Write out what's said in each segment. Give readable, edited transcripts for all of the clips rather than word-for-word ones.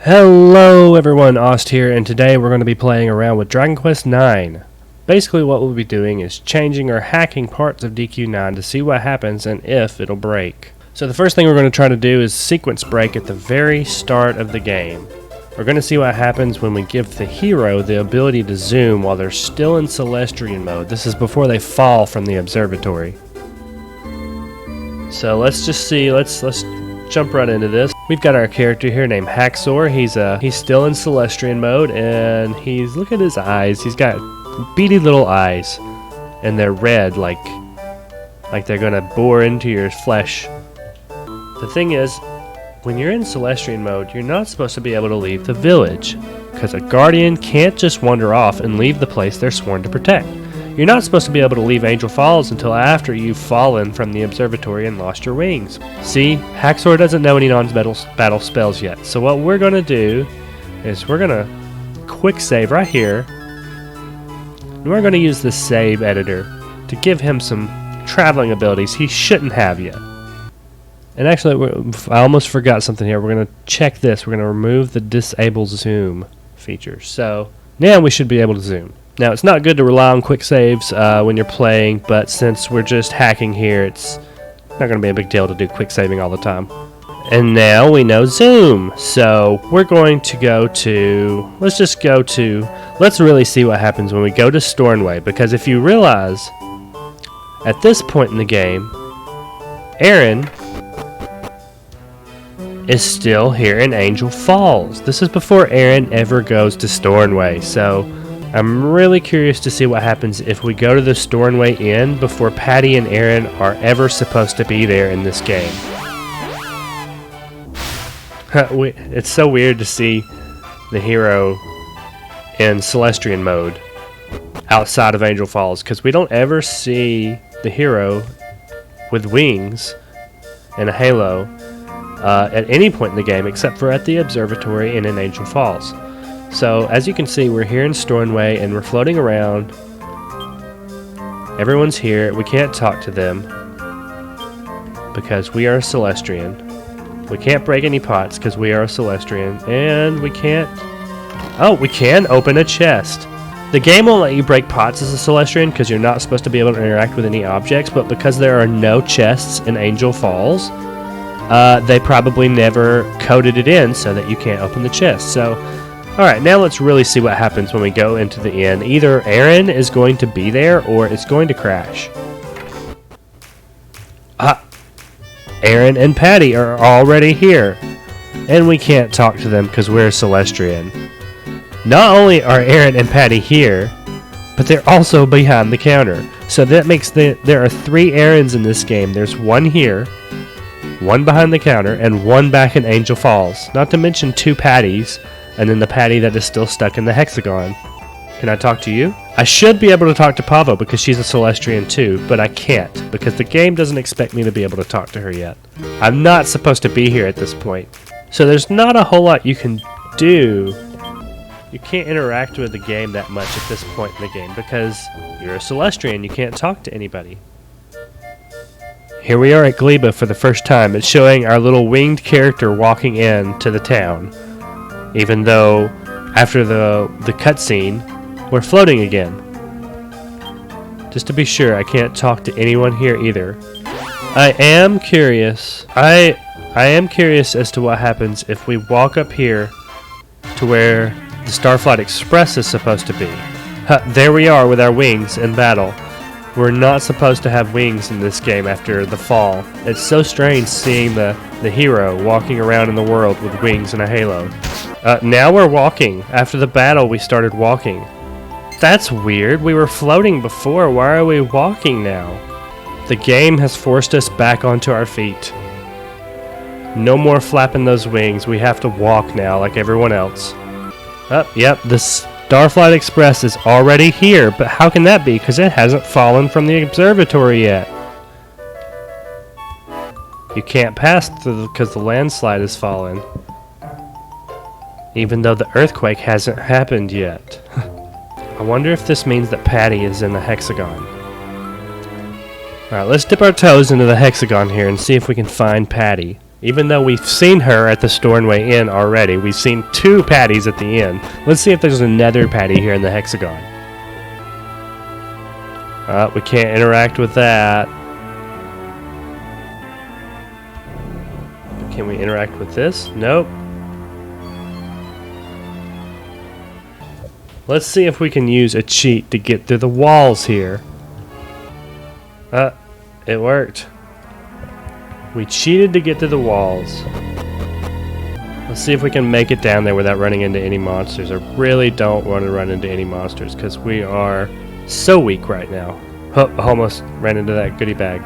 Hello everyone, Ost here, and today we're going to be playing around with Dragon Quest IX. Basically what we'll be doing is changing or hacking parts of DQ9 to see what happens and if it'll break. So the first thing we're going to try to do is sequence break at the very start of the game. We're going to see what happens when we give the hero the ability to zoom while they're still in Celestrian mode. This is before they fall from the observatory. So let's just see, let's jump right into this. We've got our character here named Haxor. He's still in Celestrian mode, and look at his eyes. He's got beady little eyes, and they're red, like they're gonna bore into your flesh. The thing is, when you're in Celestrian mode, you're not supposed to be able to leave the village, because a guardian can't just wander off and leave the place they're sworn to protect. You're not supposed to be able to leave Angel Falls until after you've fallen from the observatory and lost your wings. See, Haxor doesn't know any non-battle spells yet, so what we're going to do is we're going to quick save right here, and we're going to use the save editor to give him some traveling abilities he shouldn't have yet. And actually, I almost forgot something here. We're going to check this. We're going to remove the disable zoom feature. So now we should be able to zoom. Now, it's not good to rely on quick saves when you're playing, but since we're just hacking here, it's not going to be a big deal to do quick saving all the time. And now we know zoom. So we're going to go to, let's really see what happens when we go to Stornway, because if you realize, at this point in the game, Aaron is still here in Angel Falls. This is before Aaron ever goes to Stornway, so I'm really curious to see what happens if we go to the Stornway Inn before Patty and Aaron are ever supposed to be there in this game. It's so weird to see the hero in Celestrian mode outside of Angel Falls, because we don't ever see the hero with wings and a halo at any point in the game except for at the observatory and in Angel Falls. So, as you can see, we're here in Stornway, and we're floating around. Everyone's here. We can't talk to them because we are a Celestrian. We can't break any pots because we are a Celestrian. And we can't... Oh, we can open a chest. The game won't let you break pots as a Celestrian because you're not supposed to be able to interact with any objects, but because there are no chests in Angel Falls, they probably never coded it in so that you can't open the chest. So... Alright, now let's really see what happens when we go into the inn. Either Aaron is going to be there, or it's going to crash. Aaron and Patty are already here. And we can't talk to them because we're Celestrian. Not only are Aaron and Patty here, but they're also behind the counter. So that makes there are 3 Aarons in this game. There's one here, one behind the counter, and one back in Angel Falls. Not to mention 2 Patties. And then the Patty that is still stuck in the hexagon. Can I talk to you? I should be able to talk to Pavo because she's a Celestrian too, but I can't because the game doesn't expect me to be able to talk to her yet. I'm not supposed to be here at this point. So there's not a whole lot you can do. You can't interact with the game that much at this point in the game because you're a Celestrian. You can't talk to anybody. Here we are at Gleba for the first time. It's showing our little winged character walking in to the town. Even though, after the cutscene, we're floating again. Just to be sure, I can't talk to anyone here either. I am curious. I am curious as to what happens if we walk up here to where the Starflight Express is supposed to be. There we are with our wings in battle. We're not supposed to have wings in this game after the fall. It's so strange seeing the hero walking around in the world with wings and a halo. Now we're walking. After the battle, we started walking. That's weird. We were floating before. Why are we walking now? The game has forced us back onto our feet. No more flapping those wings. We have to walk now like everyone else. Yep, the Starflight Express is already here, but how can that be? Because it hasn't fallen from the observatory yet. You can't pass because the landslide has fallen. Even though the earthquake hasn't happened yet. I wonder if this means that Patty is in the hexagon. Alright, let's dip our toes into the hexagon here and see if we can find Patty. Even though we've seen her at the Stornway Inn already. We've seen 2 Patties at the inn. Let's see if there's another Patty here in the Hexagon. We can't interact with that. Can we interact with this? Nope. Let's see if we can use a cheat to get through the walls here. It worked. We cheated to get to the walls. Let's see if we can make it down there without running into any monsters. I really don't want to run into any monsters because we are so weak right now. Oh, almost ran into that goodie bag.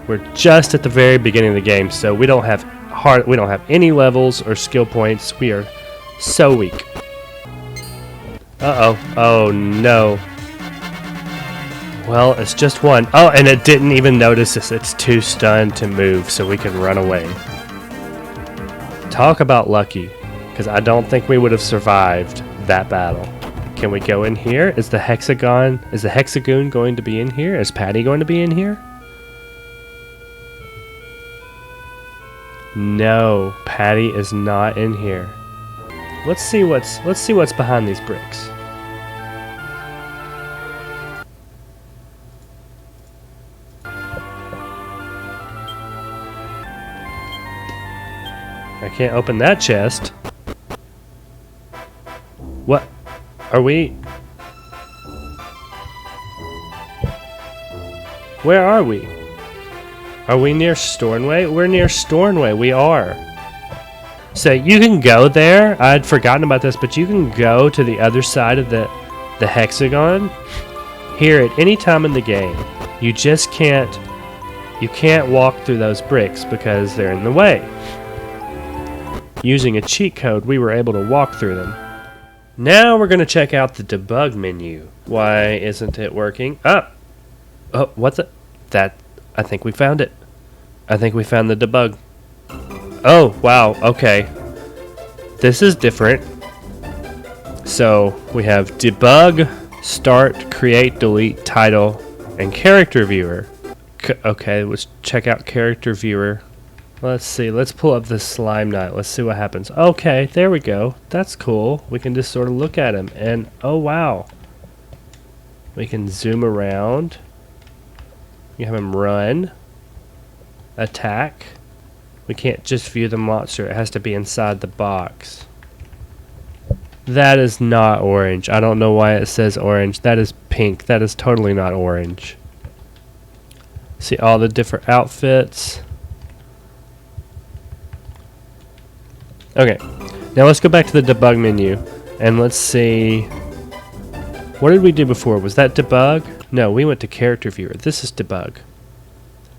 We're just at the very beginning of the game, so we don't have any levels or skill points. We are so weak. Uh-oh. Oh no. Well, it's just one. Oh, and it didn't even notice us. It's too stunned to move, so we can run away. Talk about lucky, because I don't think we would have survived that battle. Can we go in here? Is the Hexagon going to be in here? Is Patty going to be in here? No, Patty is not in here. Let's see what's behind these bricks. I can't open that chest. What? Are we? Where are we? Are we near Stornway? We're near Stornway. We are. So you can go there. I'd forgotten about this, but you can go to the other side of the Hexagon here at any time in the game. You just can't. You can't walk through those bricks because they're in the way. Using a cheat code, we were able to walk through them. Now we're going to check out the debug menu. Why isn't it working? Oh, what the? I think we found it. I think we found the debug. Oh, wow, okay. This is different. So we have debug, start, create, delete, title, and character viewer. Okay, let's check out character viewer. Let's see, let's pull up the Slime Knight. Let's see what happens. Okay, there we go. That's cool. We can just sort of look at him and oh wow. We can zoom around. You have him run. Attack. We can't just view the monster. It has to be inside the box. That is not orange. I don't know why it says orange. That is pink. That is totally not orange. See all the different outfits. Okay, now let's go back to the debug menu and let's see. What did we do before? Was that debug? No, we went to character viewer. This is debug.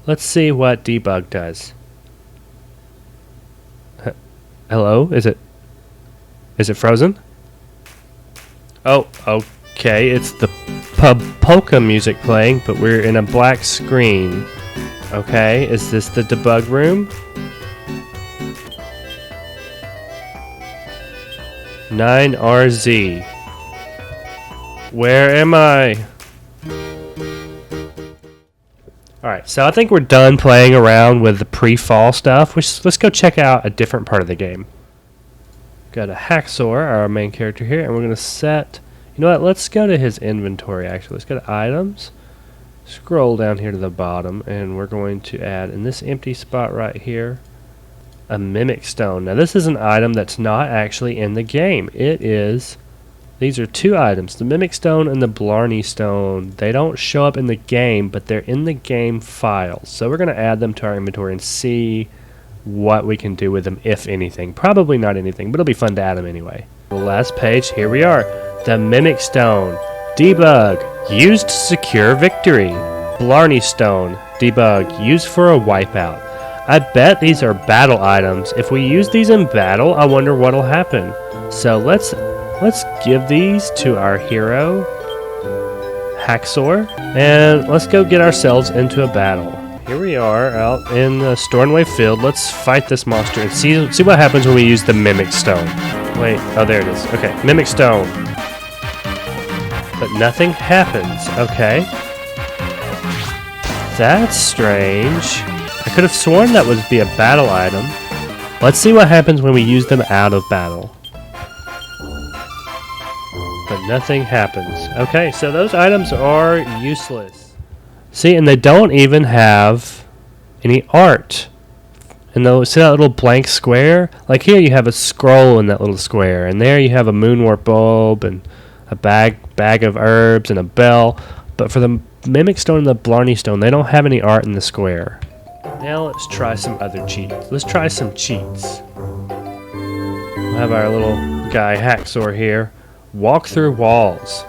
Let's see what debug does. Hello? Is it frozen? Oh, okay. It's the polka music playing, but we're in a black screen. Okay, is this the debug room? 9RZ. Where am I? Alright, so I think we're done playing around with the pre-fall stuff. Let's go check out a different part of the game. Got a Haxor, our main character here, and we're going to set... You know what, let's go to his inventory actually. Let's go to items. Scroll down here to the bottom, and we're going to add, in this empty spot right here, a Mimic Stone. Now this is an item that's not actually in the game. It is... These are 2 items, the Mimic Stone and the Blarney Stone. They don't show up in the game, but they're in the game files. So we're going to add them to our inventory and see what we can do with them, if anything. Probably not anything, but it'll be fun to add them anyway. The last page, here we are. The Mimic Stone. Debug. Used to secure victory. Blarney Stone. Debug. Used for a wipeout. I bet these are battle items. If we use these in battle, I wonder what'll happen. So let's give these to our hero, Haxor, and let's go get ourselves into a battle. Here we are out in the Stornway field. Let's fight this monster and see what happens when we use the Mimic Stone. Wait, oh there it is. Okay, Mimic Stone. But nothing happens, okay. That's strange. I could have sworn that would be a battle item. Let's see what happens when we use them out of battle. But nothing happens. Okay, so those items are useless. See, and they don't even have any art. And see that little blank square? Like here you have a scroll in that little square, and there you have a moonwort bulb and a bag of herbs and a bell. But for the Mimic Stone and the Blarney Stone, they don't have any art in the square. Now let's try some other cheats. Let's try some cheats. We'll have our little guy Haxor here. Walk through walls.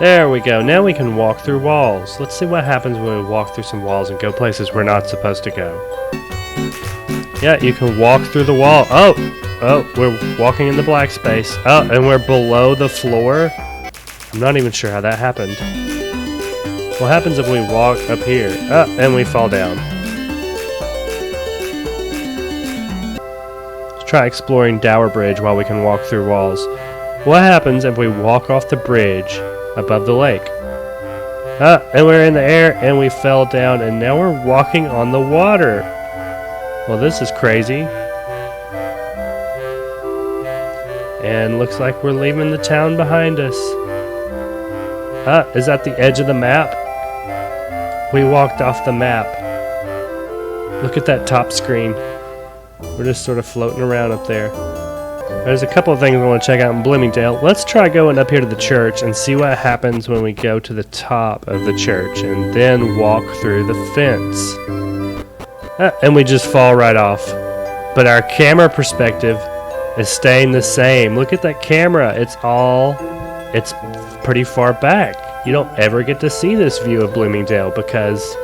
There we go. Now we can walk through walls. Let's see what happens when we walk through some walls and go places we're not supposed to go. Yeah, you can walk through the wall. Oh, we're walking in the black space. Oh, and we're below the floor. I'm not even sure how that happened. What happens if we walk up here? Oh, and we fall down. Let's try exploring Dower Bridge while we can walk through walls. What happens if we walk off the bridge above the lake? Ah, and we're in the air and we fell down and now we're walking on the water. Well, this is crazy. And looks like we're leaving the town behind us. Ah, is that the edge of the map? We walked off the map. Look at that top screen. We're just sort of floating around up there. There's a couple of things I want to check out in Bloomingdale. Let's try going up here to the church and see what happens when we go to the top of the church and then walk through the fence. And we just fall right off. But our camera perspective is staying the same. Look at that camera. It's pretty far back. You don't ever get to see this view of Bloomingdale because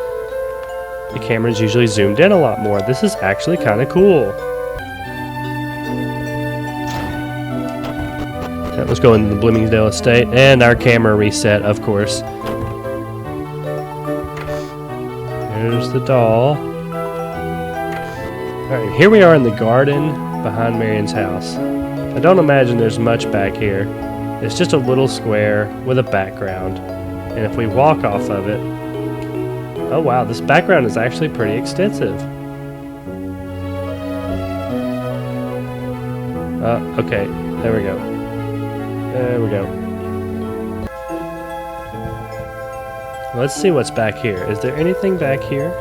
the camera's usually zoomed in a lot more. This is actually kind of cool. Let's go into the Bloomingdale estate and our camera reset, of course. There's the doll. Alright, here we are in the garden behind Marion's house. I don't imagine there's much back here. It's just a little square with a background. And if we walk off of it... Oh wow, this background is actually pretty extensive. Okay, there we go. There we go. Let's see what's back here. Is there anything back here?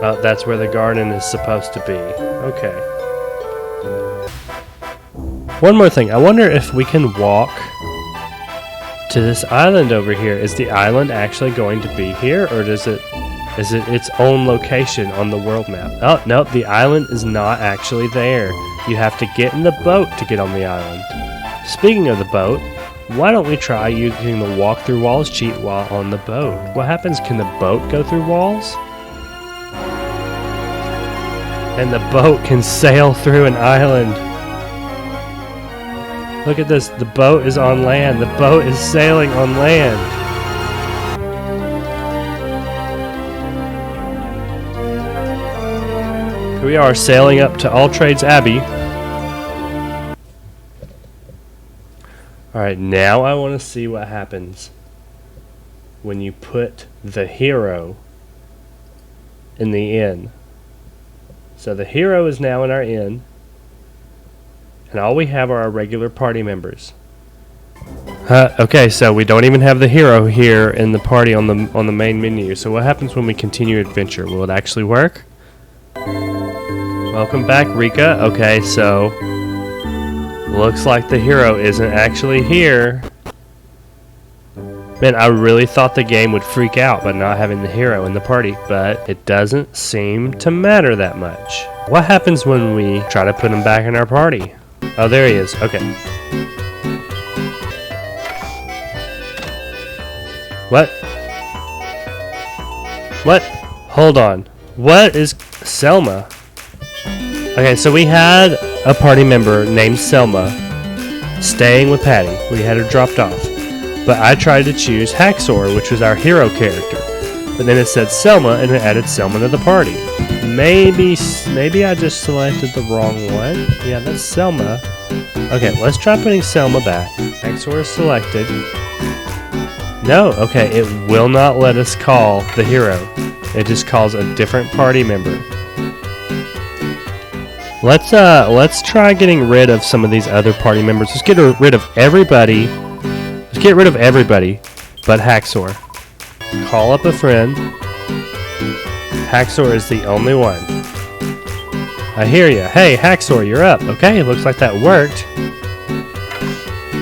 Oh, that's where the garden is supposed to be. Okay. One more thing. I wonder if we can walk to this island over here. Is the island actually going to be here, or is it its own location on the world map? Oh, no, the island is not actually there. You have to get in the boat to get on the island. Speaking of the boat, why don't we try using the walk through walls cheat while on the boat? What happens? Can the boat go through walls? And the boat can sail through an island. Look at this. The boat is on land. The boat is sailing on land. Here we are sailing up to Alltrades Abbey. Alright, now I want to see what happens when you put the hero in the inn. So the hero is now in our inn, and all we have are our regular party members. Okay, so we don't even have the hero here in the party on the main menu. So what happens when we continue adventure? Will it actually work? Welcome back, Rika. Okay, so looks like the hero isn't actually here. Man, I really thought the game would freak out by not having the hero in the party, but it doesn't seem to matter that much. What happens when we try to put him back in our party? Oh, there he is. Okay. What? What? Hold on. What is Selma? Okay, so we had a party member named Selma staying with Patty. We had her dropped off. But I tried to choose Haxor, which was our hero character. But then it said Selma, and it added Selma to the party. Maybe I just selected the wrong one. Yeah, that's Selma. Okay, let's try putting Selma back. Haxor is selected. No, okay, it will not let us call the hero. It just calls a different party member. Let's try getting rid of some of these other party members. Let's get rid of everybody. Let's get rid of everybody but Haxor. Call up a friend. Haxor is the only one. I hear ya. Hey, Haxor, you're up. Okay, looks like that worked.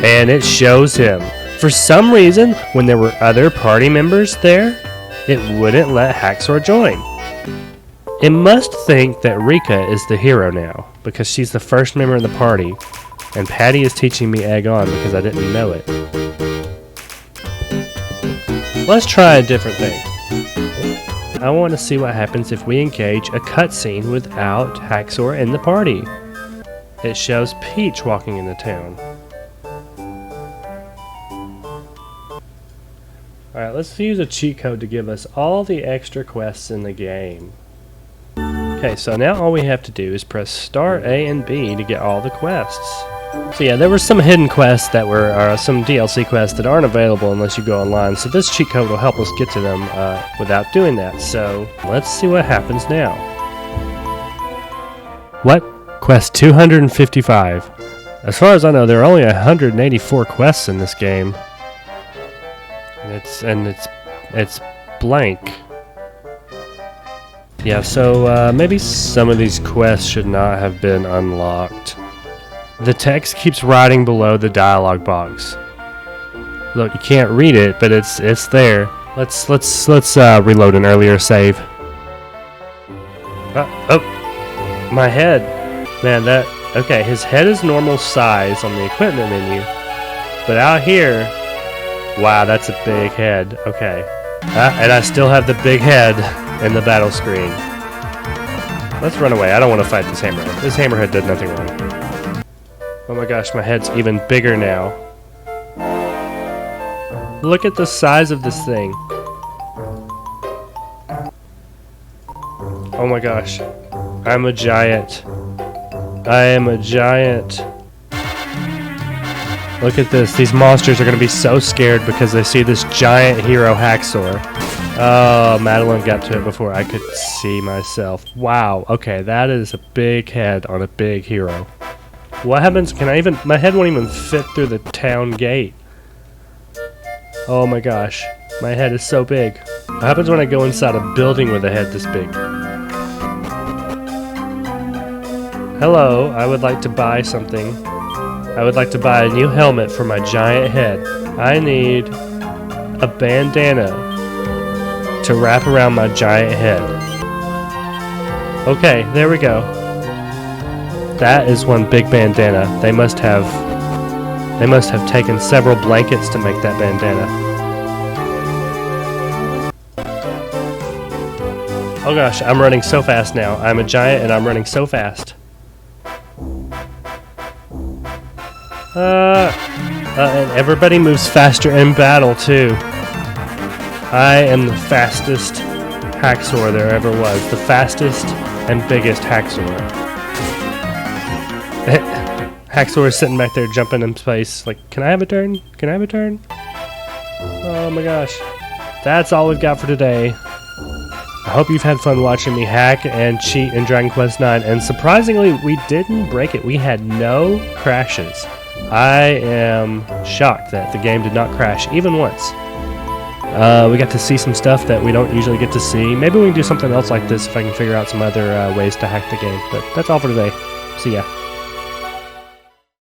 And it shows him. For some reason, when there were other party members there, it wouldn't let Haxor join. It must think that Rika is the hero now, because she's the first member of the party, and Patty is teaching me Egg On because I didn't know it. Let's try a different thing. I want to see what happens if we engage a cutscene without Haxor in the party. It shows Peach walking into town. Alright, let's use a cheat code to give us all the extra quests in the game. Okay, so now all we have to do is press start A and B to get all the quests. So yeah, there were some hidden quests that were, some DLC quests that aren't available unless you go online, so this cheat code will help us get to them without doing that. So let's see what happens now. What? Quest 255. As far as I know, there are only 184 quests in this game. It's blank. Yeah, so maybe some of these quests should not have been unlocked. The text keeps writing below the dialogue box. Look, you can't read it, but it's there. Let's reload an earlier save. Oh, my head. Man, okay, his head is normal size on the equipment menu, but out here, wow, that's a big head. Okay, and I still have the big head in the battle screen. Let's run away. I don't want to fight this hammerhead. This hammerhead did nothing wrong. Oh my gosh, my head's even bigger now. Look at the size of this thing. Oh my gosh. I'm a giant. I am a giant. Look at this. These monsters are going to be so scared because they see this giant hero Haxor. Oh, Madeline got to it before I could see myself. Wow. Okay, that is a big head on a big hero. What happens? My head won't even fit through the town gate. Oh my gosh. My head is so big. What happens when I go inside a building with a head this big? Hello, I would like to buy something. I would like to buy a new helmet for my giant head. I need a bandana to wrap around my giant head. Okay, there we go. That is one big bandana. They must have taken several blankets to make that bandana. Oh gosh, I'm running so fast now. I'm a giant and I'm running so fast. And everybody moves faster in battle too. I am the fastest Haxor there ever was. The fastest and biggest Haxor. Haxor is sitting back there jumping in place like, can I have a turn? Can I have a turn? Oh my gosh. That's all we've got for today. I hope you've had fun watching me hack and cheat in Dragon Quest IX, and surprisingly, we didn't break it. We had no crashes. I am shocked that the game did not crash even once. We got to see some stuff that we don't usually get to see. Maybe we can do something else like this if I can figure out some other ways to hack the game. But that's all for today. See ya.